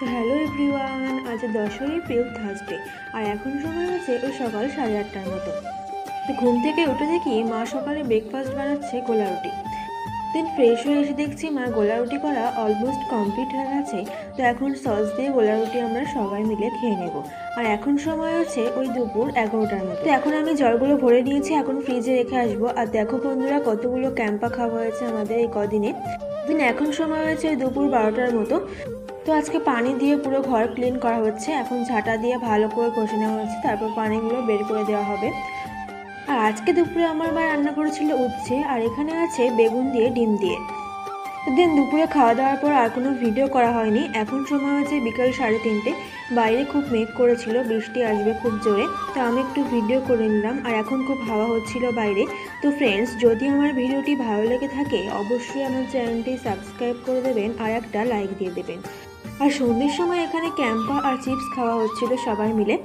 তো hello everyone, আজ 10ই April Thursday. আর এখন সময় হচ্ছে ওই সকাল 8:30টার মতো। তো ঘুম থেকে উঠে দেখি মা সকালে ব্রেকফাস্ট বানাচ্ছে গোলা রুটি। দেন ফ্রেশ হয়ে এসে দেখছি মা গোলা রুটি করা অলমোস্ট কমপ্লিট হয়ে গেছে। তো এখন সস দিয়ে গোলা রুটি আমরা সবাই মিলে খেয়ে নেব। আর এখন সময় হচ্ছে ওই দুপুর 11টার মতো। তো এখন আমি জলগুলো ভরে নিয়েছি, এখন ফ্রিজে রেখে আসবো। আর দেখো বন্ধুরা, কতগুলো ক্যাম্পা খাওয়া হয়েছে আমাদের এই কদিনে। দিন এখন সময় হয়েছে ওই দুপুর 12টার মতো। তো আজকে পানি দিয়ে পুরো ঘর ক্লিন করা হচ্ছে। এখন ঝাঁটা দিয়ে ভালো করে ঘষে নেওয়া হচ্ছে, তারপর পানিগুলো বের করে দেওয়া হবে। আর আজকে দুপুরে আমার মা রান্না করেছিল উচ্ছে, আর এখানে আছে বেগুন দিয়ে ডিম দিয়ে। তো দিন দুপুরে খাওয়া দাওয়ার পর আর কোনো ভিডিও করা হয়নি। এখন সময় হচ্ছে বিকাল 3:30। বাইরে খুব মেঘ করেছিল, বৃষ্টি আসবে খুব জোরে। তো আমি একটু ভিডিও করে নিলাম। আর এখন খুব হাওয়া হচ্ছিল বাইরে। তো ফ্রেন্ডস, যদি আমার ভিডিওটি ভালো লেগে থাকে অবশ্যই আমার চ্যানেলটি সাবস্ক্রাইব করে দেবেন আর একটা লাইক দিয়ে দেবেন। আর সন্ধ্যের সময় এখানে ক্যাম্পা আর চিপস খাওয়া হচ্ছিল সবাই মিলে।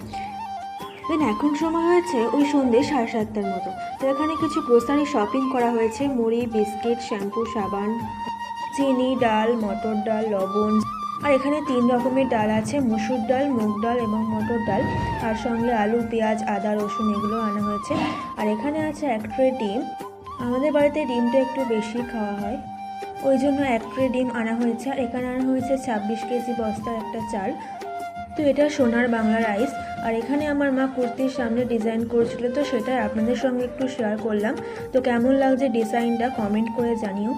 দেন এখন সময় হয়েছে ওই সন্ধ্যে 7:30টার মতো। তো এখানে কিছু গ্রোসারি শপিং করা হয়েছে, মুড়ি, বিস্কিট, শ্যাম্পু, সাবান, চিনি, ডাল, মটর ডাল, লবণ। আর এখানে 3 রকমের ডাল আছে, মসুর ডাল, মুগ ডাল এবং মটর ডাল। তার সঙ্গে আলু, পেঁয়াজ, আদা, রসুন এগুলো আনা হয়েছে। আর এখানে আছে 1 ট্রে ডিম। আমাদের বাড়িতে ডিমটা একটু বেশি খাওয়া হয়, ওই জন্য 1 ট্রে ডিম আনা হয়েছে। আর এখানে আনা হয়েছে 26 কেজি বস্তার একটা চাল। তো এটা সোনার বাংলা রাইস। আর এখানে আমার মা কুর্তির সামনে ডিজাইন করেছিল, তো সেটা আপনাদের সঙ্গে একটু শেয়ার করলাম। তো কেমন লাগছে ডিজাইনটা কমেন্ট করে জানিও।